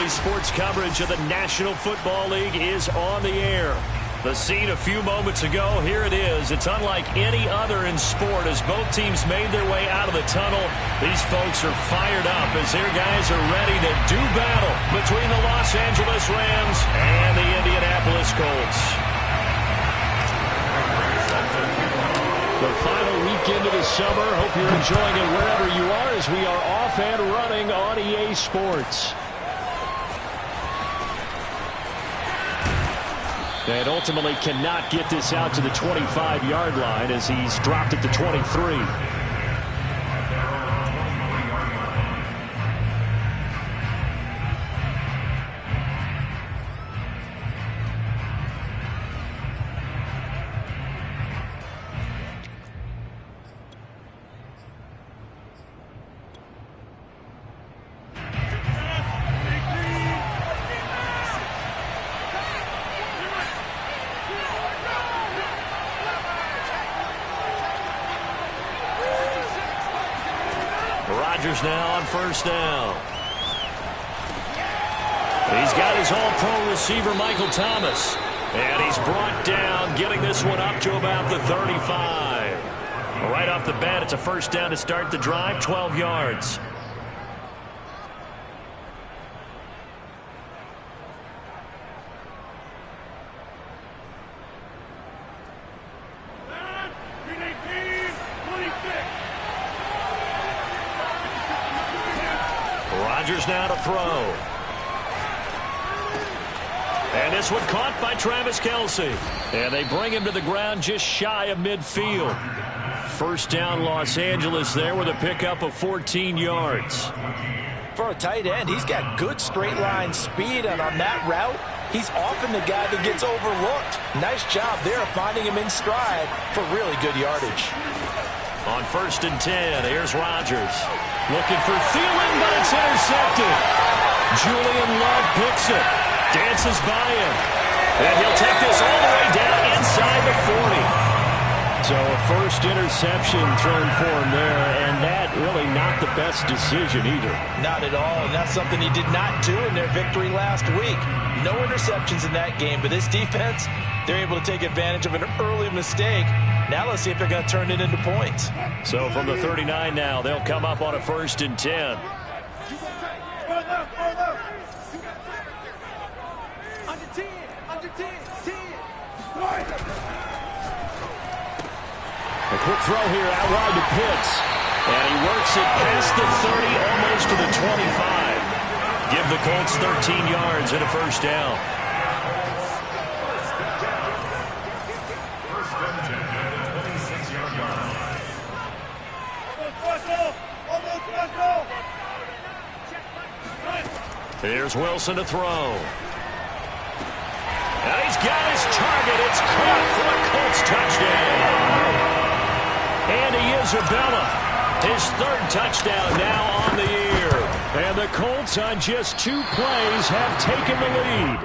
Sports coverage of the National Football League is on the air. The scene a few moments ago, here it is. It's unlike any other in sport as both teams made their way out of the tunnel. These folks are fired up as their guys are ready to do battle between the Los Angeles Rams and the Indianapolis Colts. The final weekend of the summer. Hope you're enjoying it wherever you are as we are off and running on EA Sports. And ultimately cannot get this out to the 25-yard line as he's dropped at the 23. Rodgers now on first down. He's got his all-pro receiver, Michael Thomas. And he's brought down, getting this one up to about the 35. Right off the bat, it's a first down to start the drive, 12 yards. Rodgers now to throw. And this one caught by Travis Kelce. And they bring him to the ground just shy of midfield. First down Los Angeles there with a pickup of 14 yards. For a tight end, he's got good straight line speed, and on that route, he's often the guy that gets overlooked. Nice job there finding him in stride for really good yardage. On first and 10, here's Rodgers. Looking for Thielen, but it's intercepted. Julian Love picks it. Dances by him. And he'll take this all the way down inside the 40. So a first interception thrown for him there, and that really not the best decision either. Not at all, and that's something he did not do in their victory last week. No interceptions in that game, but this defense, they're able to take advantage of an early mistake. Now let's see if they're going to turn it into points. So from the 39 now, they'll come up on a first and 10. A quick throw here out wide to Pitts. And he works it past the 30, almost to the 25. Give the Colts 13 yards and a first down. Here's Wilson to throw. And he's got his target. It's caught for a Colts touchdown. Andy Isabella, his third touchdown now on the year. And the Colts on just 2 plays have taken the lead.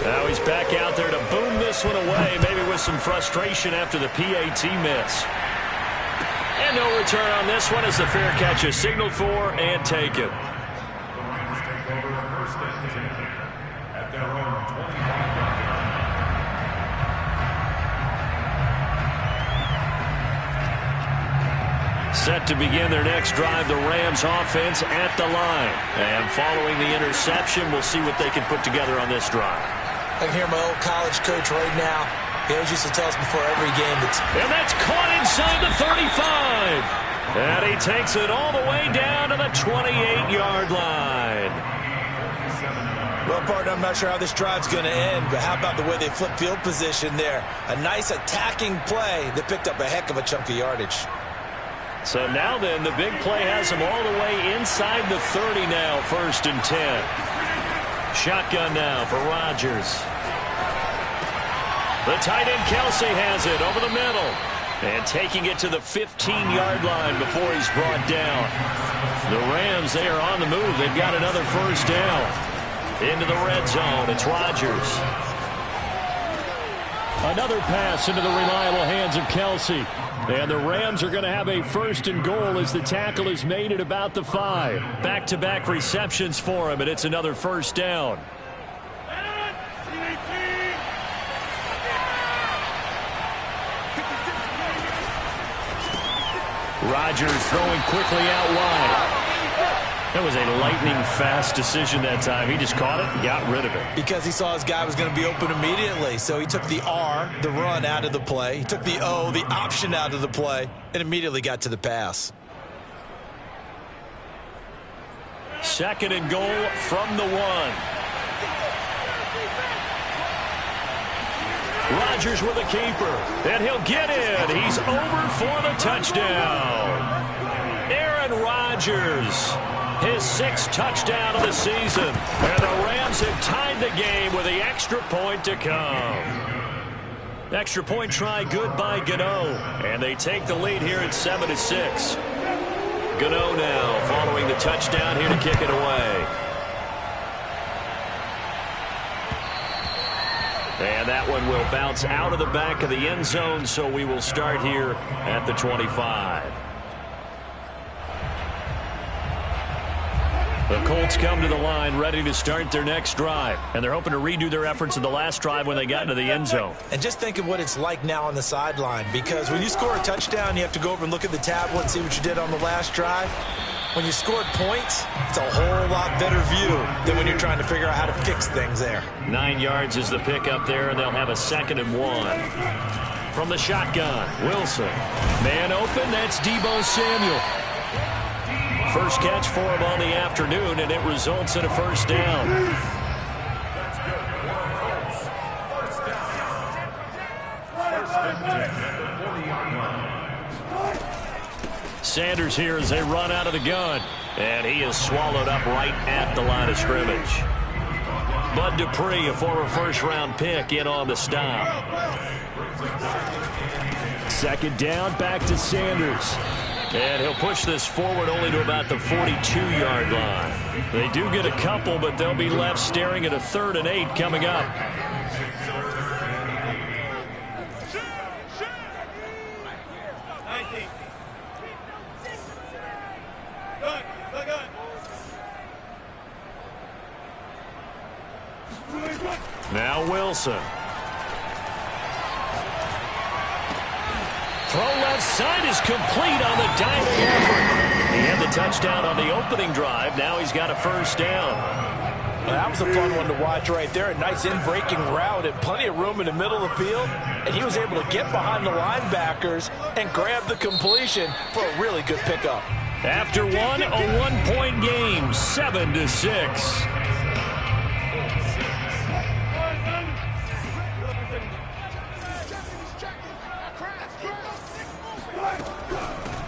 Now he's back out there to boom this one away, maybe with some frustration after the PAT miss. And no return on this one as the fair catch is signaled for and taken. Set to begin their next drive, the Rams offense at the line. And following the interception, we'll see what they can put together on this drive. I can hear my old college coach right now. He always used to tell us before every game. And that's caught inside the 35. And he takes it all the way down to the 28-yard line. Well, partner, I'm not sure how this drive's going to end, but how about the way they flip field position there? A nice attacking play that picked up a heck of a chunk of yardage. So now then, the big play has him all the way inside the 30 now, first and 10. Shotgun now for Rodgers. The tight end Kelce has it over the middle. And taking it to the 15-yard line before he's brought down. The Rams, they are on the move. They've got another first down. Into the red zone, it's Rodgers. Another pass into the reliable hands of Kelce. And the Rams are going to have a 1st and goal as the tackle is made at about the 5. Back-to-back receptions for him, and it's another 1st down. Rodgers throwing quickly out wide. That was a lightning-fast decision that time. He just caught it and got rid of it. Because he saw his guy was going to be open immediately. So he took the R, the run, out of the play. He took the O, the option, out of the play, and immediately got to the pass. 2nd and goal from the 1. Rodgers with a keeper, and he'll get in. He's over for the touchdown. Aaron Rodgers, his 6th touchdown of the season. And the Rams have tied the game with the extra point to come. Extra point try good by Gano. And they take the lead here at 7-6. Gano now following the touchdown here to kick it away. And that one will bounce out of the back of the end zone, so we will start here at the 25. The Colts come to the line ready to start their next drive. And they're hoping to redo their efforts in the last drive when they got into the end zone. And just think of what it's like now on the sideline. Because when you score a touchdown, you have to go over and look at the tablet and see what you did on the last drive. When you scored points, it's a whole lot better view than when you're trying to figure out how to fix things there. 9 yards is the pick up there, and they'll have a 2nd and 1. From the shotgun, Wilson. Man open, that's Deebo Samuel. First catch for him on the afternoon, and it results in a 1st down. Sanders here as they run out of the gun. And he is swallowed up right at the line of scrimmage. Bud Dupree, a former 1st-round pick, in on the stop. 2nd down, back to Sanders. And he'll push this forward only to about the 42-yard line. They do get a couple, but they'll be left staring at a 3rd and 8 coming up. Now Wilson. Throw left side is complete on the diving effort. He had the touchdown on the opening drive. Now he's got a 1st down. Well, that was a fun one to watch right there. A nice in-breaking route and plenty of room in the middle of the field. And he was able to get behind the linebackers and grab the completion for a really good pickup. After one, a 1-point game, 7-6.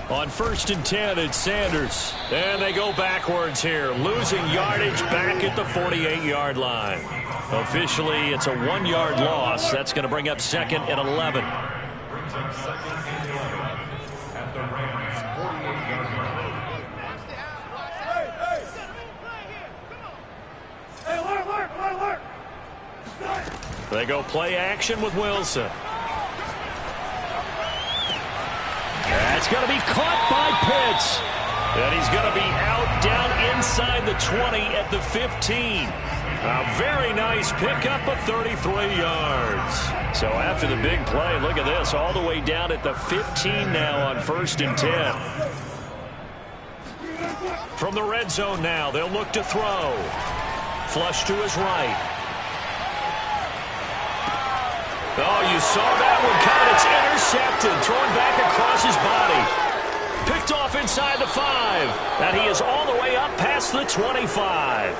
On 1st and 10, it's Sanders. And they go backwards here, losing yardage back at the 48-yard line. Officially, it's a 1-yard loss. That's going to bring up 2nd and 11. They go play action with Wilson. That's going to be caught by Pitts. And he's going to be out down inside the 20 at the 15. A very nice pickup of 33 yards. So after the big play, look at this, all the way down at the 15 now on 1st and 10. From the red zone now, they'll look to throw. Flush to his right. Oh, you saw that one coming. It's intercepted. Thrown back across his body. Picked off inside the 5. And he is all the way up past the 25.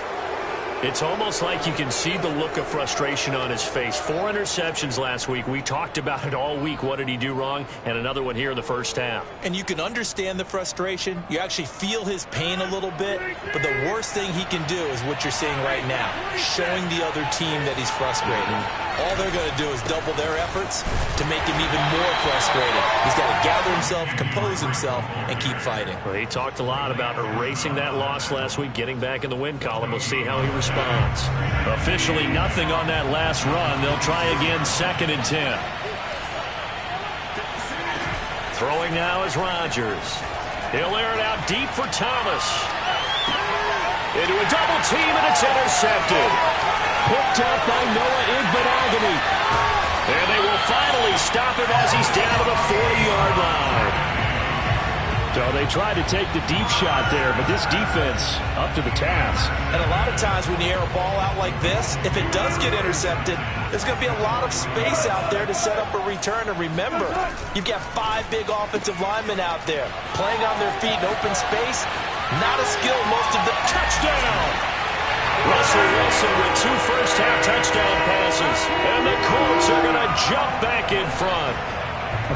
It's almost like you can see the look of frustration on his face. 4 interceptions last week. We talked about it all week. What did he do wrong? And another one here in the 1st half. And you can understand the frustration. You actually feel his pain a little bit. But the worst thing he can do is what you're seeing right now, showing the other team that he's frustrated. All they're going to do is double their efforts to make him even more frustrated. He's got to gather himself, compose himself, and keep fighting. Well, he talked a lot about erasing that loss last week, getting back in the win column. We'll see how he responds. Officially nothing on that last run. They'll try again, 2nd and 10. Throwing now is Rodgers. He'll air it out deep for Thomas. Into a double team, and it's intercepted. Picked up by Noah Igbenogany. And they will finally stop him as he's down to the 40-yard line. So they tried to take the deep shot there, but this defense up to the task. And a lot of times when you air a ball out like this, if it does get intercepted, there's going to be a lot of space out there to set up a return. And remember, you've got 5 big offensive linemen out there playing on their feet in open space. Not a skill most of the touchdown. Russell Wilson with 2 first-half touchdown passes. And the Colts are going to jump back in front.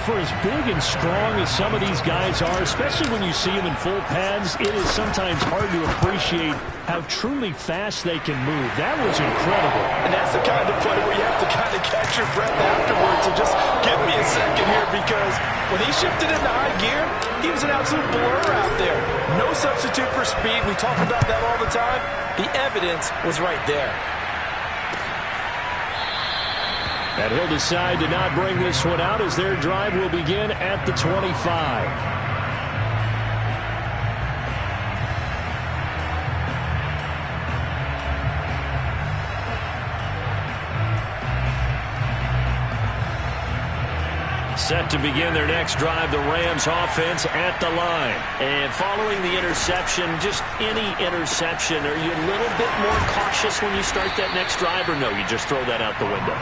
For as big and strong as some of these guys are, especially when you see them in full pads, it is sometimes hard to appreciate how truly fast they can move. That was incredible. And that's the kind of play where you have to kind of catch your breath afterwards. So just give me a second here, because when he shifted into high gear, he was an absolute blur out there. No substitute for speed. We talk about that all the time. The evidence was right there. And he'll decide to not bring this one out as their drive will begin at the 25. Set to begin their next drive, the Rams offense at the line. And following the interception, just any interception, are you a little bit more cautious when you start that next drive, or no, you just throw that out the window?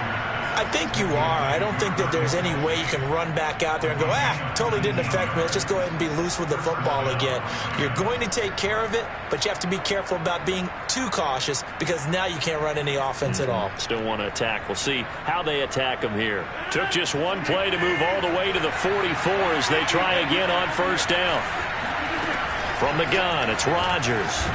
I think you are. I don't think that there's any way you can run back out there and go, totally didn't affect me. Let's just go ahead and be loose with the football again. You're going to take care of it, but you have to be careful about being too cautious, because now you can't run any offense at all. Still want to attack. We'll see how they attack them here. Took just one play to move all the way to the 44 as they try again on first down. From the gun, it's Rodgers.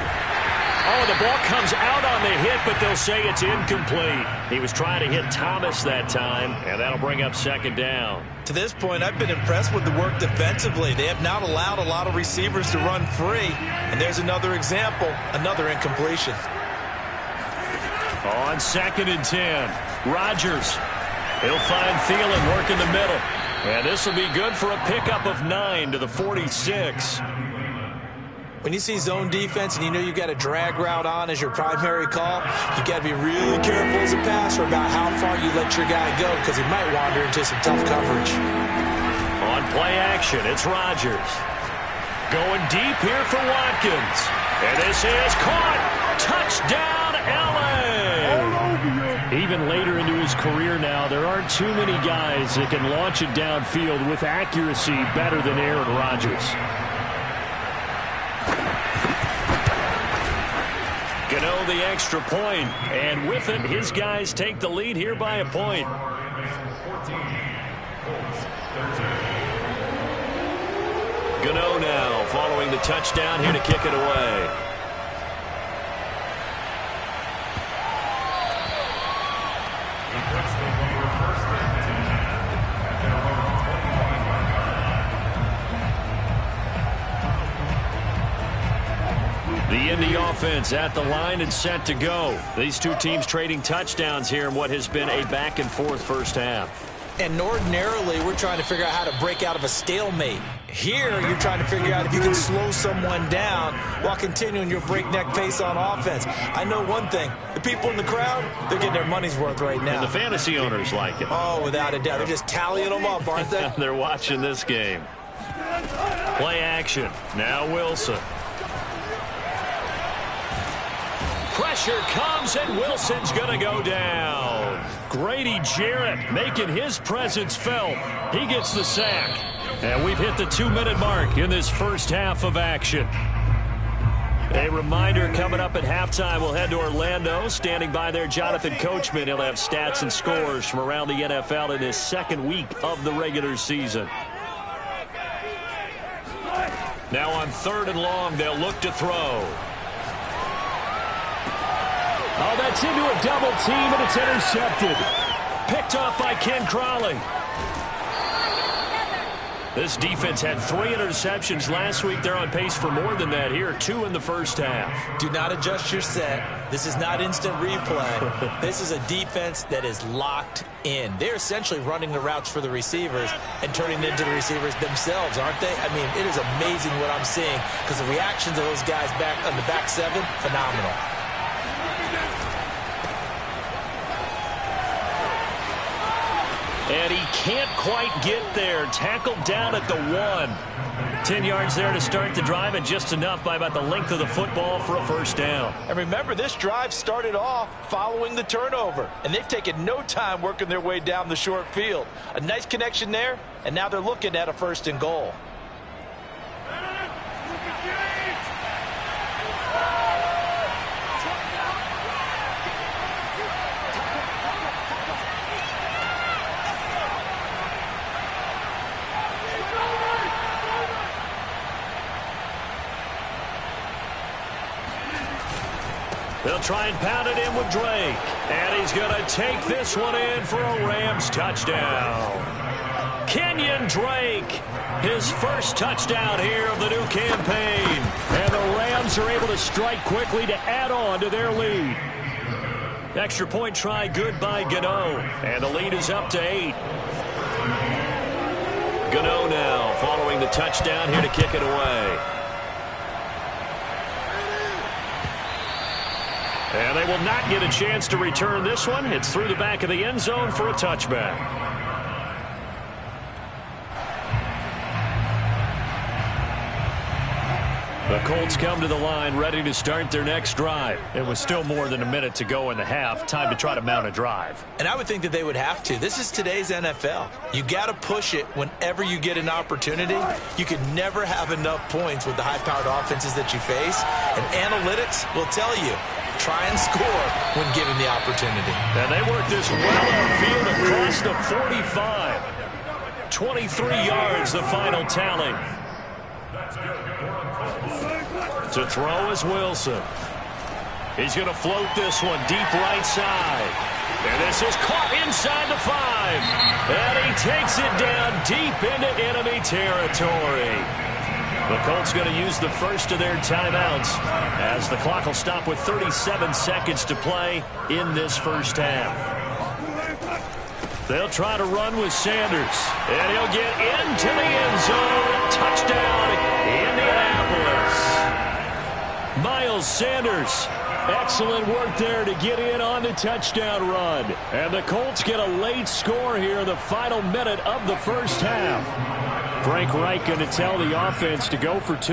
Oh, the ball comes out on the hit, but they'll say it's incomplete. He was trying to hit Thomas that time, and that'll bring up second down. To this point, I've been impressed with the work defensively. They have not allowed a lot of receivers to run free. And there's another example, another incompletion. On 2nd and 10, Rodgers. He'll find Thielen working the middle. And this will be good for a pickup of 9 to the 46. When you see zone defense and you know you've got a drag route on as your primary call, you've got to be really careful as a passer about how far you let your guy go, because he might wander into some tough coverage. On play action, it's Rodgers. Going deep here for Watkins. And this is caught. Touchdown, L.A. Even later into his career now, there aren't too many guys that can launch it downfield with accuracy better than Aaron Rodgers. Gano the extra point, and with it, his guys take the lead here by a point. Gano now following the touchdown here to kick it away. The Indy offense at the line and set to go. These two teams trading touchdowns here in what has been a back-and-forth first half. And ordinarily, we're trying to figure out how to break out of a stalemate. Here, you're trying to figure out if you can slow someone down while continuing your breakneck pace on offense. I know one thing. The people in the crowd, they're getting their money's worth right now. And the fantasy owners like it. Oh, without a doubt. They're just tallying them up, aren't they? They're watching this game. Play action. Now Wilson. Pressure comes, and Wilson's going to go down. Grady Jarrett making his presence felt. He gets the sack. And we've hit the 2-minute mark in this first half of action. A reminder, coming up at halftime, we'll head to Orlando. Standing by there, Jonathan Coachman. He'll have stats and scores from around the NFL in his second week of the regular season. Now on 3rd and long, they'll look to throw. Oh, that's into a double team, and it's intercepted. Picked off by Ken Crawley. This defense had 3 interceptions last week. They're on pace for more than that here. 2 in the first half. Do not adjust your set. This is not instant replay. This is a defense that is locked in. They're essentially running the routes for the receivers and turning them into the receivers themselves, aren't they? I mean, it is amazing what I'm seeing because the reactions of those guys back on the back 7, phenomenal. And he can't quite get there. Tackled down at the 1. 10 yards there to start the drive, and just enough by about the length of the football for a first down. And remember, this drive started off following the turnover, and they've taken no time working their way down the short field. A nice connection there, and now they're looking at a 1st and goal. They'll try and pound it in with Drake. And he's going to take this one in for a Rams touchdown. Kenyon Drake, his first touchdown here of the new campaign. And the Rams are able to strike quickly to add on to their lead. Extra point try good by Gano. And the lead is up to 8. Gano now following the touchdown here to kick it away. And they will not get a chance to return this one. It's through the back of the end zone for a touchback. The Colts come to the line ready to start their next drive. It was still more than a minute to go in the half. Time to try to mount a drive. And I would think that they would have to. This is today's NFL. You got to push it whenever you get an opportunity. You can never have enough points with the high-powered offenses that you face. And analytics will tell you, try and score when given the opportunity. And they work this well upfield across the 45. 23 yards, the final tally. To throw is Wilson. He's going to float this one deep right side. And this is caught inside the 5. And he takes it down deep into enemy territory. The Colts going to use the first of their timeouts as the clock will stop with 37 seconds to play in this first half. They'll try to run with Sanders. And he'll get into the end zone. Touchdown, Indianapolis. Miles Sanders, excellent work there to get in on the touchdown run. And the Colts get a late score here in the final minute of the first half. Frank Reich going to tell the offense to go for 2.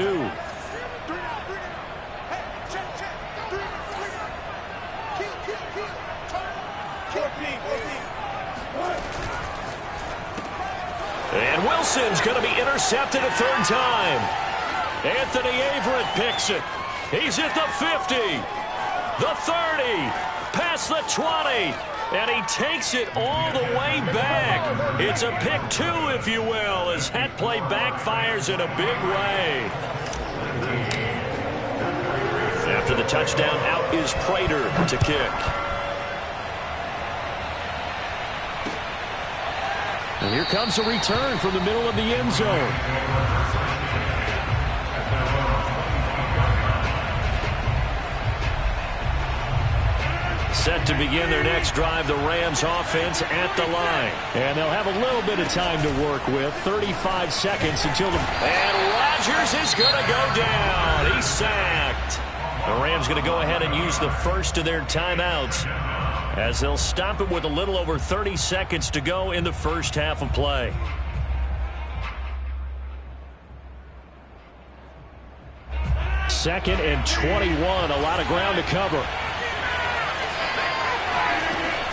And Wilson's going to be intercepted a 3rd time. Anthony Averett picks it. He's at the 50, the 30, past the 20, and he takes it all the way back. It's a pick 2, if you will, as that play backfires in a big way. After the touchdown, out is Prater to kick. And here comes a return from the middle of the end zone. Set to begin their next drive, the Rams offense at the line. And they'll have a little bit of time to work with. 35 seconds until the... And Rodgers is going to go down. He's sacked. The Rams going to go ahead and use the first of their timeouts as they'll stop it with a little over 30 seconds to go in the first half of play. Second and 21. A lot of ground to cover.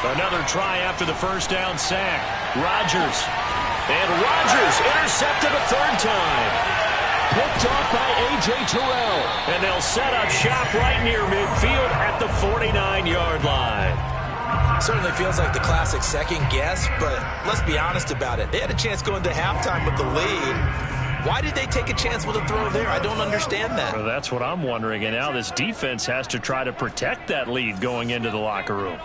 Another try after the first down sack. Rodgers. And Rodgers intercepted a 3rd time. Picked off by A.J. Terrell. And they'll set up shop right near midfield at the 49-yard line. Certainly feels like the classic second guess, but let's be honest about it. They had a chance going to halftime with the lead. Why did they take a chance with a throw there? I don't understand that. Well, that's what I'm wondering. And now this defense has to try to protect that lead going into the locker room.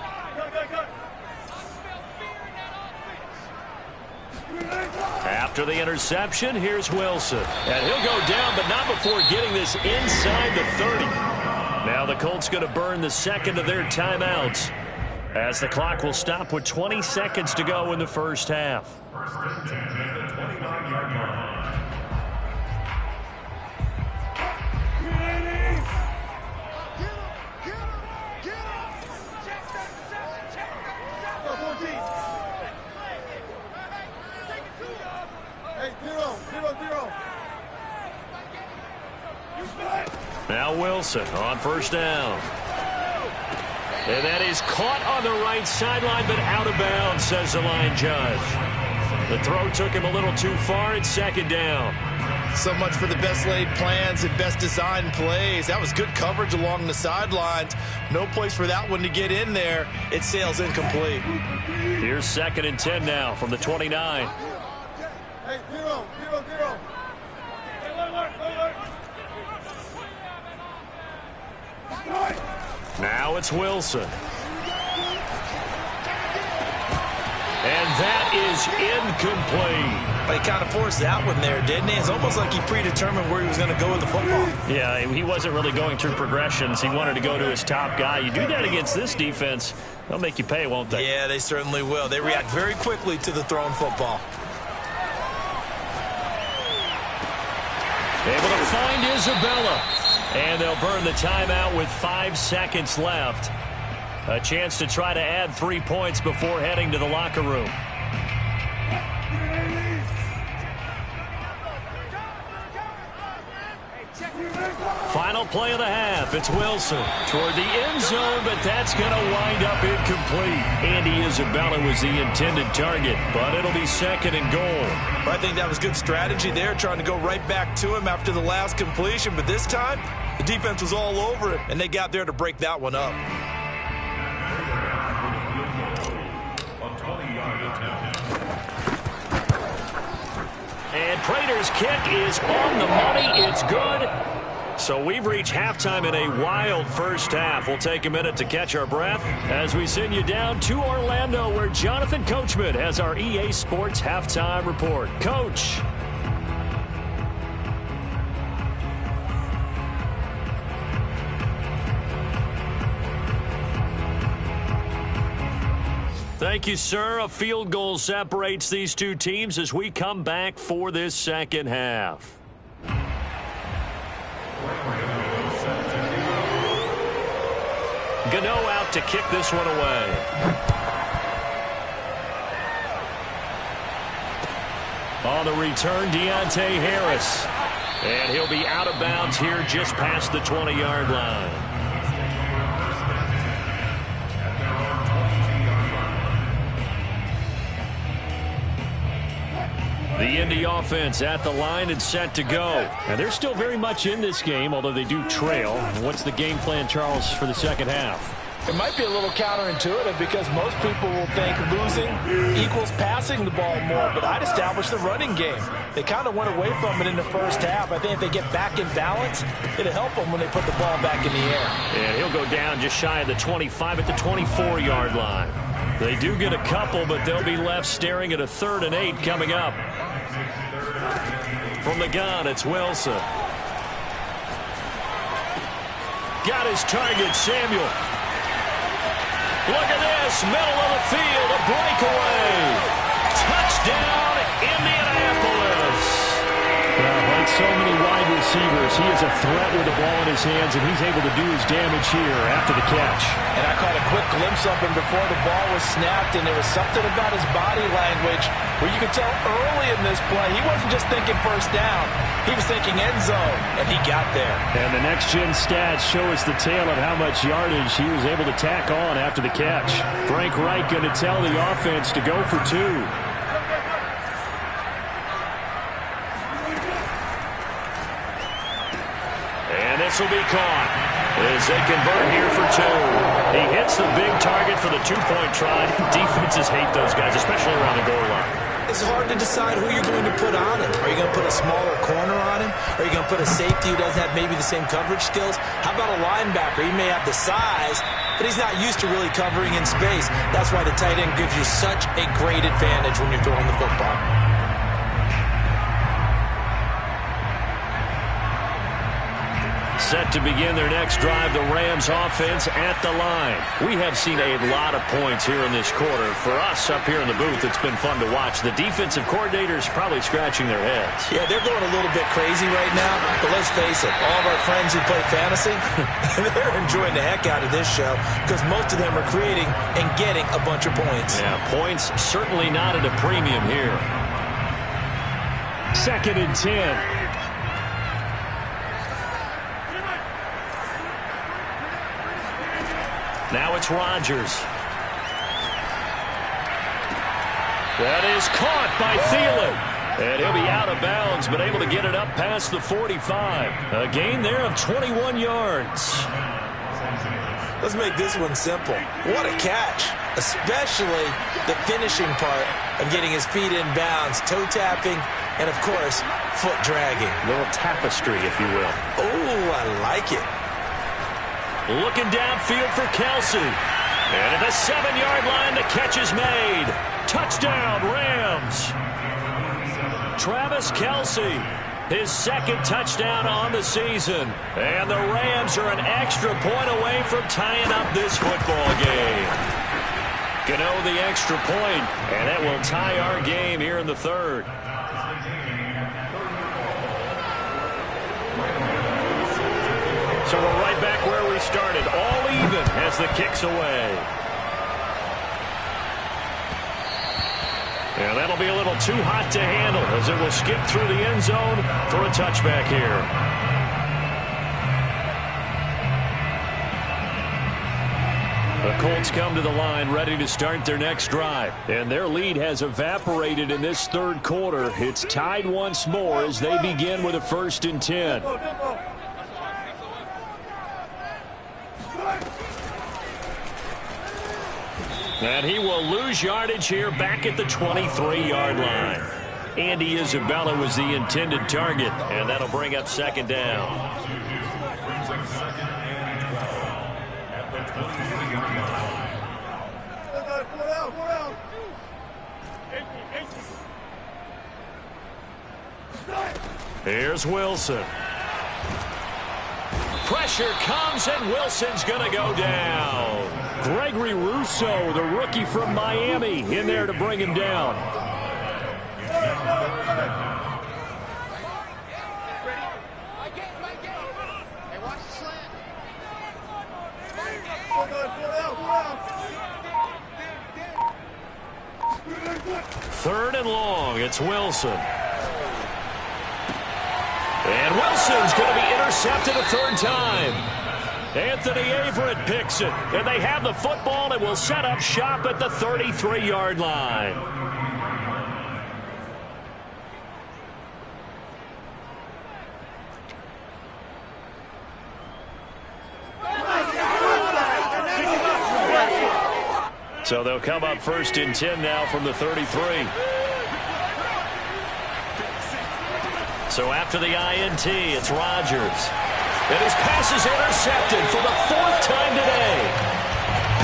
After the interception, here's Wilson. And he'll go down, but not before getting this inside the 30. Now the Colts going to burn the second of their timeouts, as the clock will stop with 20 seconds to go in the first half. Now Wilson on first down. And that is caught on the right sideline, but out of bounds, says the line judge. The throw took him a little too far. It's second down. So much for the best laid plans and best designed plays. That was good coverage along the sidelines. No place for that one to get in there. It sails incomplete. Here's 2nd and 10 now from the 29. Hey, zero. Now it's Wilson. And that is incomplete. But he kind of forced that one there, didn't he? It's almost like he predetermined where he was going to go with the football. Yeah, he wasn't really going through progressions. He wanted to go to his top guy. You do that against this defense, they'll make you pay, won't they? Yeah, they certainly will. They react very quickly to the thrown football. Able to find Isabella. And they'll burn the timeout with 5 seconds left. A chance to try to add 3 points before heading to the locker room. Final play of the half. It's Wilson toward the end zone, but that's going to wind up incomplete. Andy Isabella was the intended target, but it'll be 2nd and goal. I think that was good strategy there, trying to go right back to him after the last completion. But this time, the defense was all over it, and they got there to break that one up. And Prater's kick is on the money. It's good. So we've reached halftime in a wild first half. We'll take a minute to catch our breath as we send you down to Orlando, where Jonathan Coachman has our EA Sports halftime report. Coach. Thank you, sir. A field goal separates these two teams as we come back for this second half. Gano out to kick this one away. On the return, Deontay Harris. And he'll be out of bounds here just past the 20-yard line. The Indy offense at the line and set to go. And they're still very much in this game, although they do trail. What's the game plan, Charles, for the second half? It might be a little counterintuitive because most people will think losing equals passing the ball more, but I'd establish the running game. They kind of went away from it in the first half. I think if they get back in balance, it'll help them when they put the ball back in the air. And he'll go down just shy of the 25 at the 24-yard line. They do get a couple, but they'll be left staring at a 3rd and 8 coming up. From the gun, it's Wilson. Got his target, Samuel. Look at this, middle of the field, a breakaway. Touchdown, Indianapolis. Like so many wide receivers, he is a threat with the ball in his hands, and he's able to do his damage here after the catch. And I caught a quick glimpse of him before the ball was snapped, and there was something about his body language where you could tell early in this play he wasn't just thinking first down. He was thinking end zone, and he got there. And the next-gen stats show us the tale of how much yardage he was able to tack on after the catch. Frank Reich going to tell the offense to go for 2. This will be caught as they convert here for 2. He hits the big target for the 2-point try. Defenses hate those guys, especially around the goal line. It's hard to decide who you're going to put on him. Are you going to put a smaller corner on him? Are you going to put a safety who doesn't have maybe the same coverage skills? How about a linebacker? He may have the size, but he's not used to really covering in space. That's why the tight end gives you such a great advantage when you're throwing the football. Set to begin their next drive, the Rams offense at the line. We have seen a lot of points here in this quarter. For us up here in the booth, it's been fun to watch. The defensive coordinators probably scratching their heads. Yeah, they're going a little bit crazy right now, but let's face it, all of our friends who play fantasy, they're enjoying the heck out of this show because most of them are creating and getting a bunch of points. Yeah, points certainly not at a premium here. 2nd and 10. Now it's Rodgers. That is caught by Thielen. And he'll be out of bounds, but able to get it up past the 45. A gain there of 21 yards. Let's make this one simple. What a catch, especially the finishing part of getting his feet in bounds, toe tapping, and, of course, foot dragging. A little tapestry, if you will. Oh, I like it. Looking downfield for Kelsey. And at the 7-yard line, the catch is made. Touchdown, Rams. Travis Kelsey, his 2nd touchdown on the season. And the Rams are an extra point away from tying up this football game. Gano the extra point, and that will tie our game here in the 3rd. So we're right back where we started, all even as the kick's away. And that'll be a little too hot to handle as it will skip through the end zone for a touchback here. The Colts come to the line ready to start their next drive. And their lead has evaporated in this 3rd quarter. It's tied once more as they begin with a 1st and 10. And he will lose yardage here back at the 23-yard line. Andy Isabella was the intended target, and that'll bring up 2nd down. Here's Wilson. Pressure comes, and Wilson's going to go down. Gregory Rousseau, the rookie from Miami, in there to bring him down. Third and long, it's Wilson. And Wilson's going to be intercepted a 3rd time. Anthony Averett picks it, and they have the football and will set up shop at the 33-yard line. So they'll come up 1st and 10 now from the 33. So after the INT, it's Rodgers. And his pass is intercepted for the 4th time today.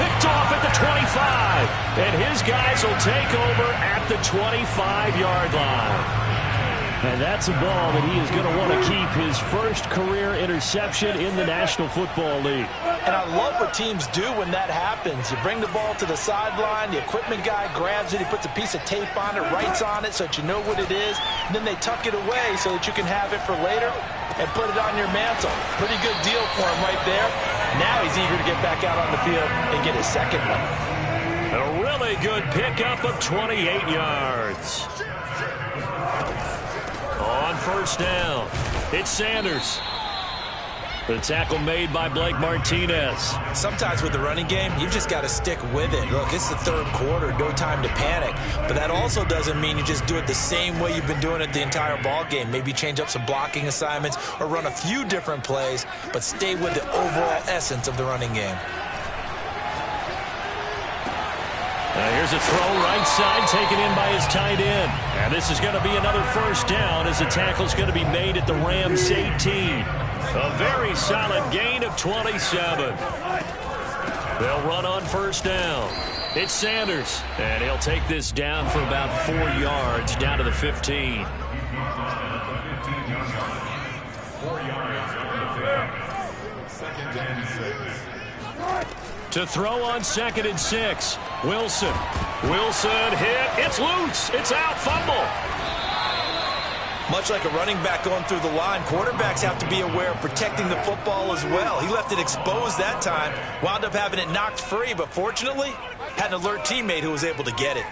Picked off at the 25. And his guys will take over at the 25-yard line. And that's a ball that he is going to want to keep, his 1st career interception in the National Football League. And I love what teams do when that happens. You bring the ball to the sideline, the equipment guy grabs it, he puts a piece of tape on it, writes on it so that you know what it is, and then they tuck it away so that you can have it for later and put it on your mantle. Pretty good deal for him right there. Now he's eager to get back out on the field and get his 2nd one. A really good pickup of 28 yards. On 1st down, it's Sanders. The tackle made by Blake Martinez. Sometimes with the running game, you've just got to stick with it. Look, it's the 3rd quarter, no time to panic. But that also doesn't mean you just do it the same way you've been doing it the entire ball game. Maybe change up some blocking assignments or run a few different plays, but stay with the overall essence of the running game. Here's a throw right side taken in by his tight end. And this is going to be another 1st down as the tackle's going to be made at the Rams 18. A very solid gain of 27. They'll run on 1st down. It's Sanders, and he'll take this down for about 4 yards down to the 15. To throw on 2nd and 6. Wilson. Wilson hit. It's loose. It's out. Fumble. Much like a running back going through the line, quarterbacks have to be aware of protecting the football as well. He left it exposed that time, wound up having it knocked free, but fortunately, had an alert teammate who was able to get it.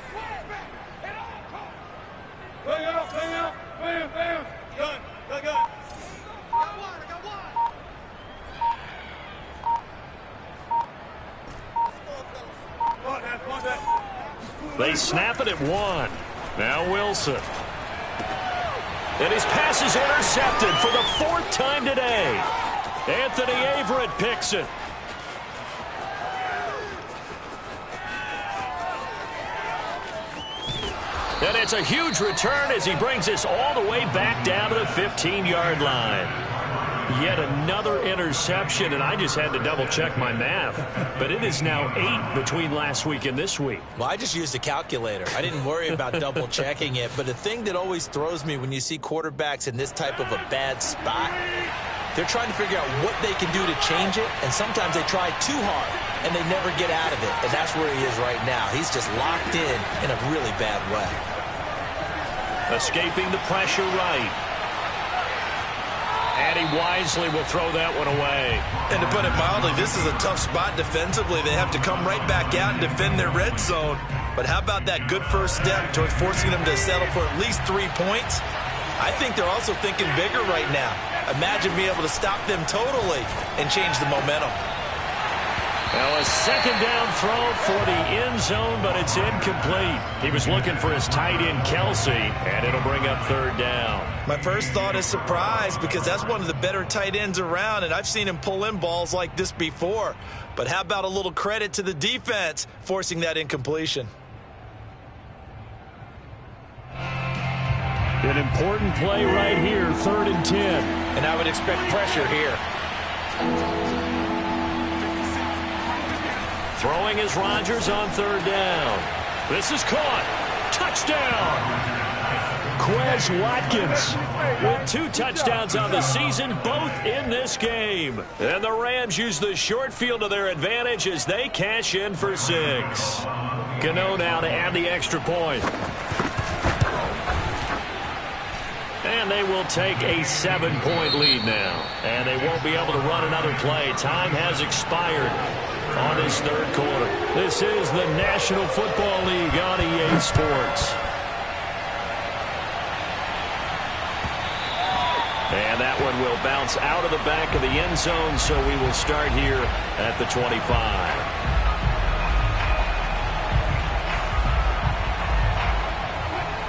They snap it at 1. Now Wilson. And his pass is intercepted for the 4th time today. Anthony Averett picks it. And it's a huge return as he brings us all the way back down to the 15-yard line. Yet another interception, and I just had to double-check my math. But it is now 8 between last week and this week. Well, I just used a calculator. I didn't worry about double-checking it. But the thing that always throws me when you see quarterbacks in this type of a bad spot, they're trying to figure out what they can do to change it, and sometimes they try too hard, and they never get out of it. And that's where he is right now. He's just locked in a really bad way. Escaping the pressure right. And he wisely will throw that one away. And to put it mildly, this is a tough spot defensively. They have to come right back out and defend their red zone. But how about that good first step towards forcing them to settle for at least 3 points? I think they're also thinking bigger right now. Imagine being able to stop them totally and change the momentum. Now a 2nd down throw for the end zone, but it's incomplete. He was looking for his tight end, Kelsey, and it'll bring up 3rd down. My first thought is surprise because that's one of the better tight ends around, and I've seen him pull in balls like this before. But how about a little credit to the defense forcing that incompletion? An important play right here, 3rd and 10. And I would expect pressure here. Throwing is Rodgers on 3rd down. This is caught. Touchdown. Quez Watkins with 2 touchdowns on the season, both in this game. And the Rams use the short field to their advantage as they cash in for 6. Gano now to add the extra point. And they will take a 7-point lead now. And they won't be able to run another play. Time has expired on this 3rd quarter. This is the National Football League on EA Sports. And that one will bounce out of the back of the end zone, so we will start here at the 25.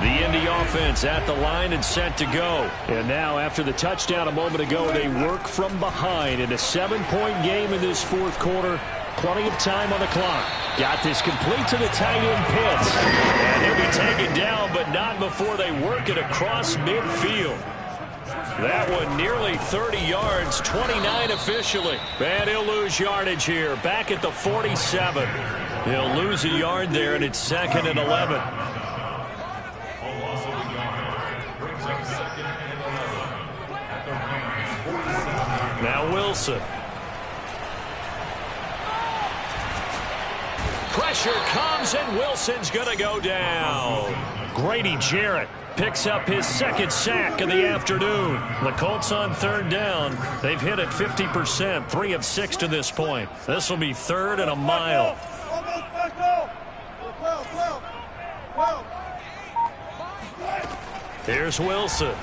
The Indy offense at the line and set to go. And now, after the touchdown a moment ago, they work from behind in a 7-point game in this 4th quarter. Plenty of time on the clock. Got this complete to the tight end Pitts. And he'll be taken down, but not before they work it across midfield. That one nearly 30 yards, 29 officially. And he'll lose yardage here, back at the 47. He'll lose a yard there, and it's 2nd and 11. Now Wilson. Pressure comes, and Wilson's going to go down. Grady Jarrett picks up his 2nd sack of the afternoon. The Colts on 3rd down. They've hit it 50%, 3 of 6 to this point. This will be 3rd and a mile. Here's Wilson.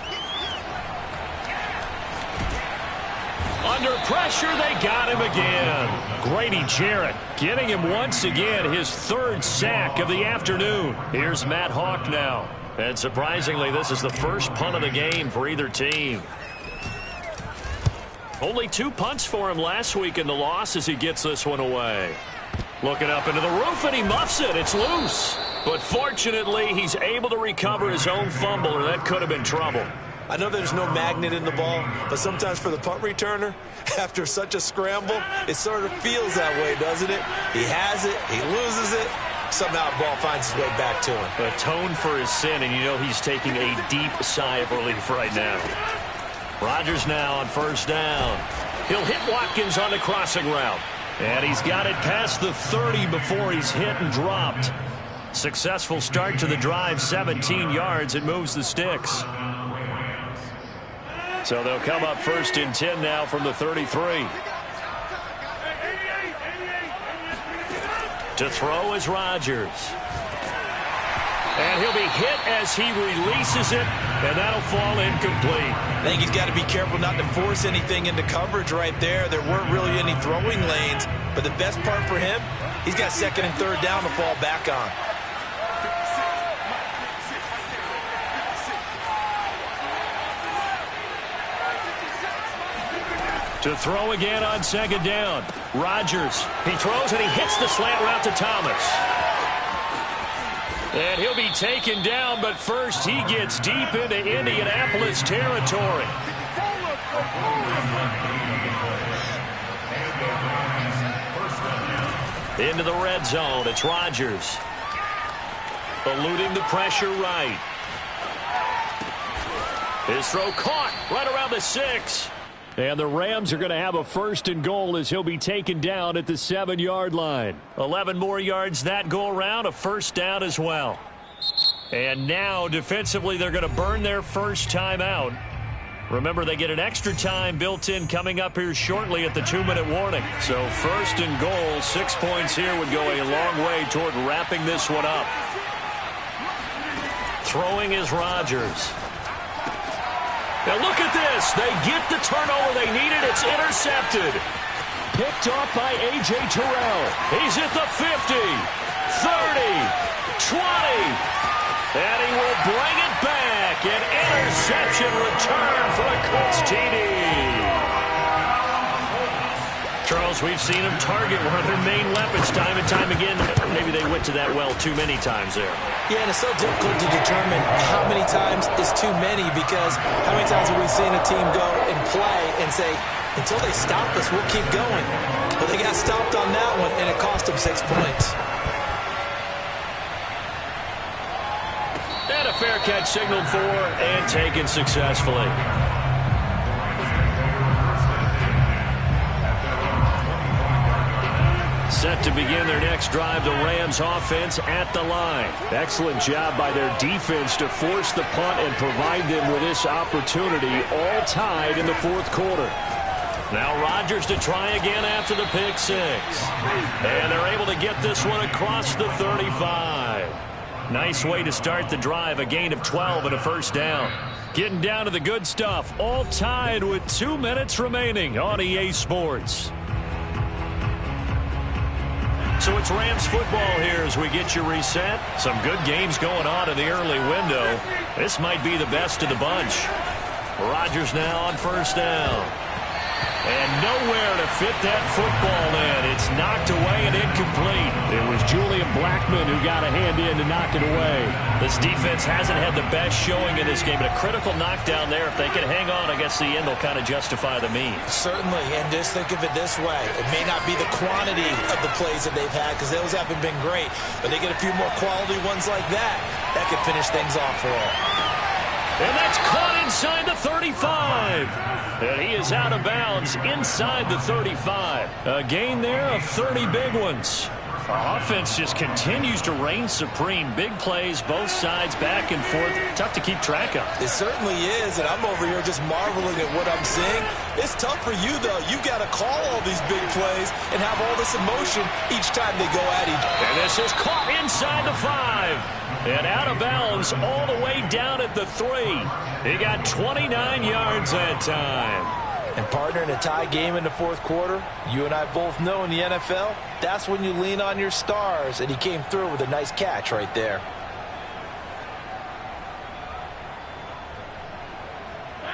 Under pressure, they got him again. Grady Jarrett getting him once again, his 3rd sack of the afternoon. Here's Matt Hawk now. And surprisingly, this is the first punt of the game for either team. Only 2 punts for him last week in the loss as he gets this one away. Looking up into the roof, and he muffs it. It's loose. But fortunately, he's able to recover his own fumble, or that could have been trouble. I know there's no magnet in the ball, but sometimes for the punt returner, after such a scramble, it sort of feels that way, doesn't it? He has it, he loses it, somehow the ball finds its way back to him. Atone for his sin, and you know he's taking a deep sigh of relief right now. Rodgers now on 1st down. He'll hit Watkins on the crossing route. And he's got it past the 30 before he's hit and dropped. Successful start to the drive, 17 yards. It moves the sticks. So they'll come up 1st and 10 now from the 33. To throw is Rodgers. And he'll be hit as he releases it, and that'll fall incomplete. I think he's got to be careful not to force anything into coverage right there. There weren't really any throwing lanes, but the best part for him, he's got 2nd and 3rd down to fall back on. To throw again on 2nd down. Rodgers. He throws and he hits the slant route to Thomas. And he'll be taken down, but first he gets deep into Indianapolis territory. Into the red zone. It's Rodgers. Eluding the pressure right. His throw caught right around the 6. And the Rams are going to have a 1st and goal as he'll be taken down at the 7-yard line. 11 more yards that go around, a 1st down as well. And now defensively they're going to burn their first time out. Remember, they get an extra time built in coming up here shortly at the 2-minute warning. So 1st and goal, 6 points here would go a long way toward wrapping this one up. Throwing is Rodgers. Now look at this. They get the turnover they needed. It's intercepted. Picked off by A.J. Terrell. He's at the 50, 30, 20. And he will bring it back. An interception return for a Colts TD. Charles, we've seen him target one of their main weapons time and time again. Maybe they went to that well too many times there. Yeah, and it's so difficult to determine how many times is too many, because how many times have we seen a team go and play and say, until they stop us, we'll keep going. But they got stopped on that one, and it cost them 6 points. And a fair catch signaled for and taken successfully. Set to begin their next drive, the Rams offense at the line. Excellent job by their defense to force the punt and provide them with this opportunity, all tied in the 4th quarter. Now Rodgers to try again after the pick 6. And they're able to get this one across the 35. Nice way to start the drive, a gain of 12 and a 1st down. Getting down to the good stuff, all tied with 2 minutes remaining on EA Sports. So it's Rams football here as we get you reset. Some good games going on in the early window. This might be the best of the bunch. Rodgers now on 1st down. And nowhere to fit that football in. It's knocked away and incomplete. It was Julian Blackmon who got a hand in to knock it away. This defense hasn't had the best showing in this game, but a critical knockdown there. If they can hang on, I guess the end will kind of justify the means. Certainly, and just think of it this way. It may not be the quantity of the plays that they've had, because those haven't been great, but they get a few more quality ones like that. That could finish things off for them. And that's caught inside the 35. And he is out of bounds inside the 35. A gain there of 30 big ones. Offense just continues to reign supreme. Big plays, both sides, back and forth. Tough to keep track of. It certainly is, and I'm over here just marveling at what I'm seeing. It's tough for you, though. You've got to call all these big plays and have all this emotion each time they go at each other. And this is caught inside the 5. And out of bounds all the way down at the 3. He got 29 yards that time. And partner, in a tie game in the 4th quarter, you and I both know in the NFL, that's when you lean on your stars, and he came through with a nice catch right there.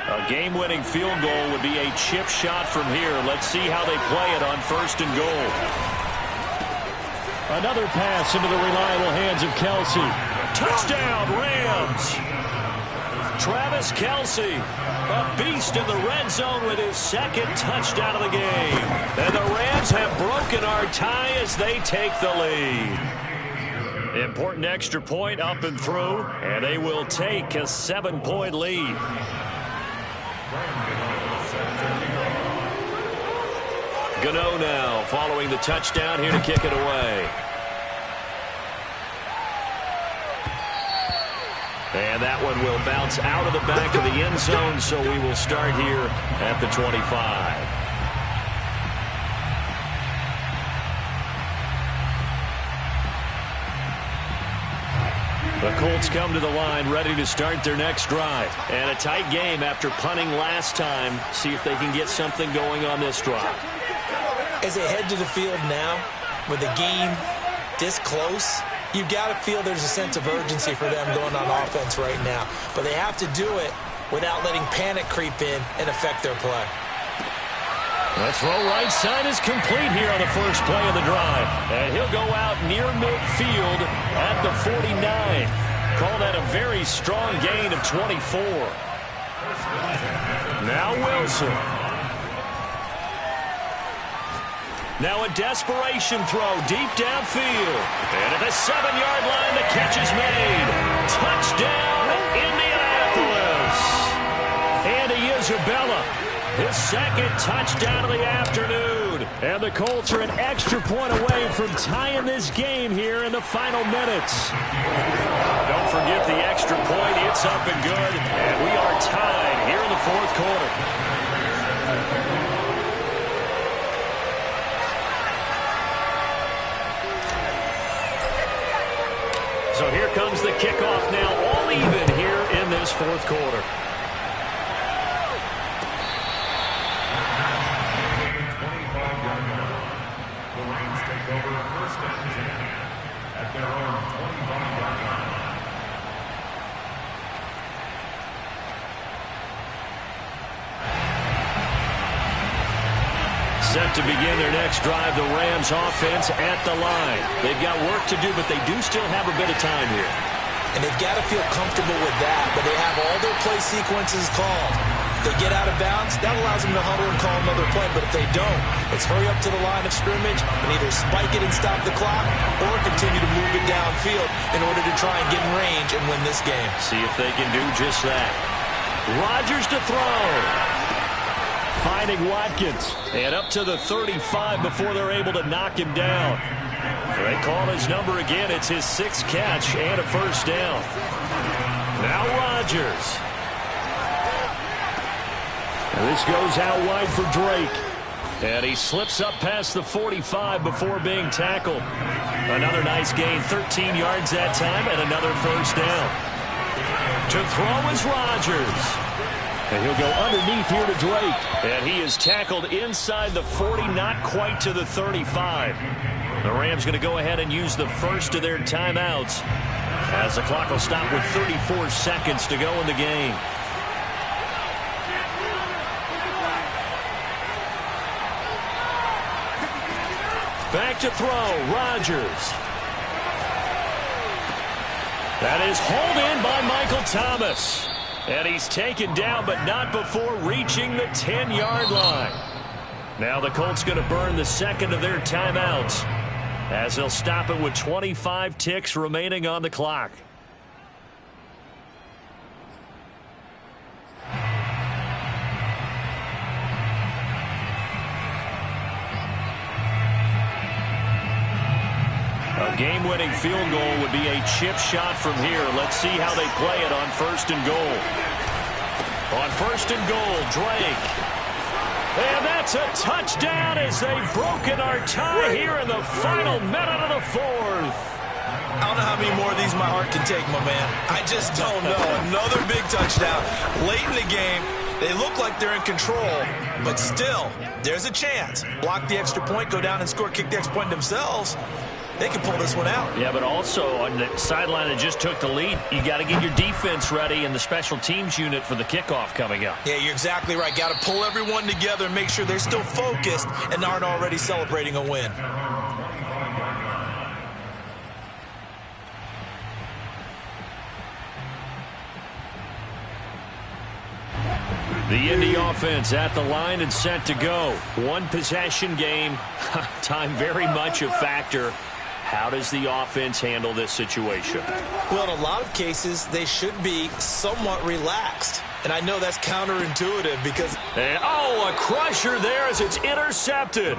A game-winning field goal would be a chip shot from here. Let's see how they play it on 1st and goal. Another pass into the reliable hands of Kelsey. Touchdown, Rams! Travis Kelce, a beast in the red zone with his 2nd touchdown of the game. And the Rams have broken our tie as they take the lead. Important extra point up and through, and they will take a 7-point lead. Gano now following the touchdown here to kick it away. And that one will bounce out of the back of the end zone, so we will start here at the 25. The Colts come to the line ready to start their next drive. And a tight game after punting last time. See if they can get something going on this drive. As they head to the field now, with the game this close, you've got to feel there's a sense of urgency for them going on offense right now. But they have to do it without letting panic creep in and affect their play. The throw right side is complete here on the first play of the drive. And he'll go out near midfield at the 49. Call that a very strong gain of 24. Now Wilson. Now a desperation throw deep downfield. And at the 7-yard line, the catch is made. Touchdown, Indianapolis. Andy Isabella, his second touchdown of the afternoon. And the Colts are an extra point away from tying this game here in the final minutes. Don't forget the extra point. It's up and good. And we are tied here in the fourth quarter. So here comes the kickoff now, all even here in this fourth quarter. Set to begin their next drive, the Rams offense at the line. They've got work to do, but they do still have a bit of time here. And they've got to feel comfortable with that, but they have all their play sequences called. If they get out of bounds, that allows them to huddle and call another play, but if they don't, it's hurry up to the line of scrimmage and either spike it and stop the clock or continue to move it downfield in order to try and get in range and win this game. See if they can do just that. Rodgers to throw. Finding Watkins, and up to the 35 before they're able to knock him down. They call his number again. It's his 6th catch and a first down. Now Rodgers. And this goes out wide for Drake. And he slips up past the 45 before being tackled. Another nice gain, 13 yards that time, and another first down. To throw is Rodgers. And he'll go underneath here to Drake. And he is tackled inside the 40, not quite to the 35. The Rams going to go ahead and use the first of their timeouts as the clock will stop with 34 seconds to go in the game. Back to throw, Rodgers. That is hauled in by Michael Thomas. And he's taken down, but not before reaching the 10-yard line. Now the Colts going to burn the second of their timeouts as they'll stop it with 25 ticks remaining on the clock. A game-winning field goal would be a chip shot from here. Let's see how they play it on first and goal. On first and goal, Drake. And that's a touchdown as they've broken our tie here in the final minute of the fourth. I don't know how many more of these my heart can take, my man. I just don't know. Another big touchdown. Late in the game, they look like they're in control, but still, there's a chance. Block the extra point, go down and score, kick the extra point themselves. They can pull this one out. Yeah, but also on the sideline that just took the lead, you got to get your defense ready and the special teams unit for the kickoff coming up. Yeah, you're exactly right. Got to pull everyone together and make sure they're still focused and aren't already celebrating a win. The Indy offense at the line and set to go. One possession game. Time very much a factor. How does the offense handle this situation? Well, in a lot of cases, they should be somewhat relaxed. And I know that's counterintuitive because... And, oh, a crusher there as it's intercepted.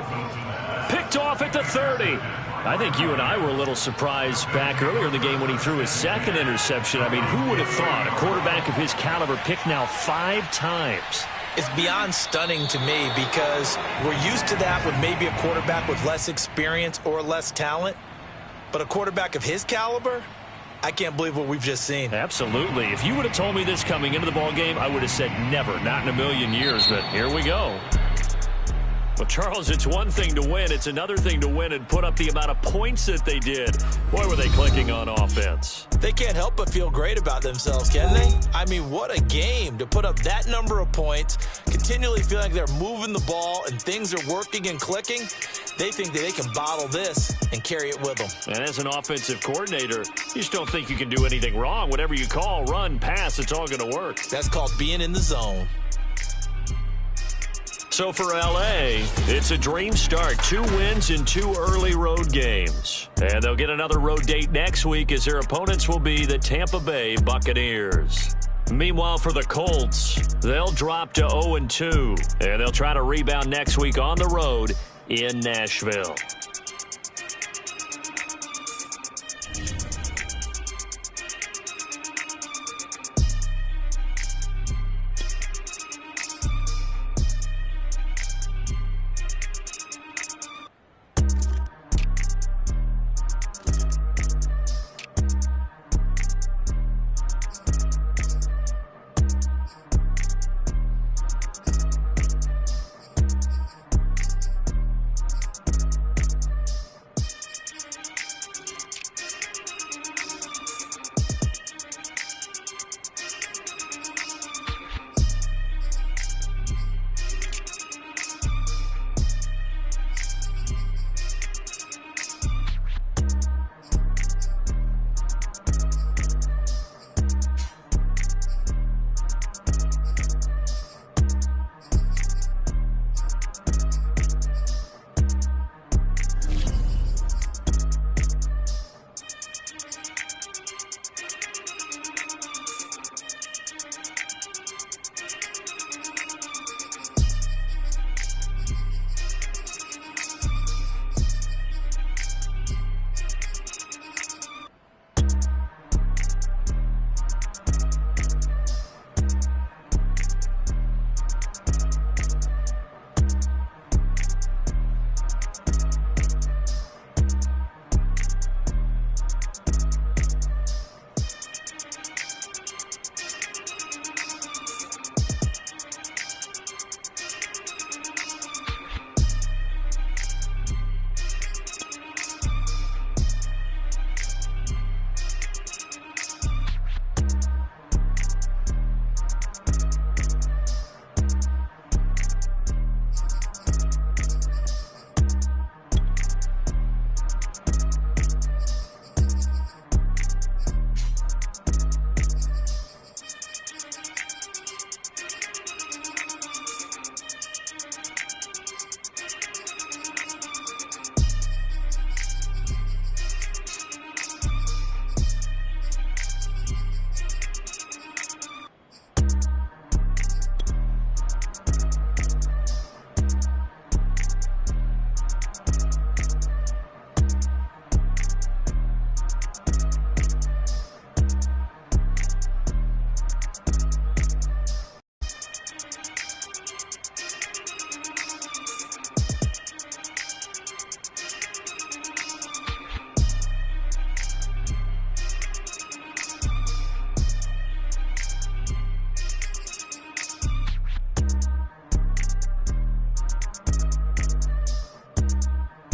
Picked off at the 30. I think you and I were a little surprised back earlier in the game when he threw his second interception. I mean, who would have thought a quarterback of his caliber picked now 5 times? It's beyond stunning to me because we're used to that with maybe a quarterback with less experience or less talent. But a quarterback of his caliber, I can't believe what we've just seen. Absolutely. If you would have told me this coming into the ball game, I would have said never, not in a million years. But here we go. Well, Charles, it's one thing to win. It's another thing to win and put up the amount of points that they did. Boy, were they clicking on offense. They can't help but feel great about themselves, can they? I mean, what a game to put up that number of points, continually feeling like they're moving the ball and things are working and clicking. They think that they can bottle this and carry it with them. And as an offensive coordinator, you just don't think you can do anything wrong. Whatever you call, run, pass, it's all going to work. That's called being in the zone. So for L.A., it's a dream start. 2 wins in 2 early road games. And they'll get another road date next week as their opponents will be the Tampa Bay Buccaneers. Meanwhile, for the Colts, they'll drop to 0-2. And they'll try to rebound next week on the road in Nashville.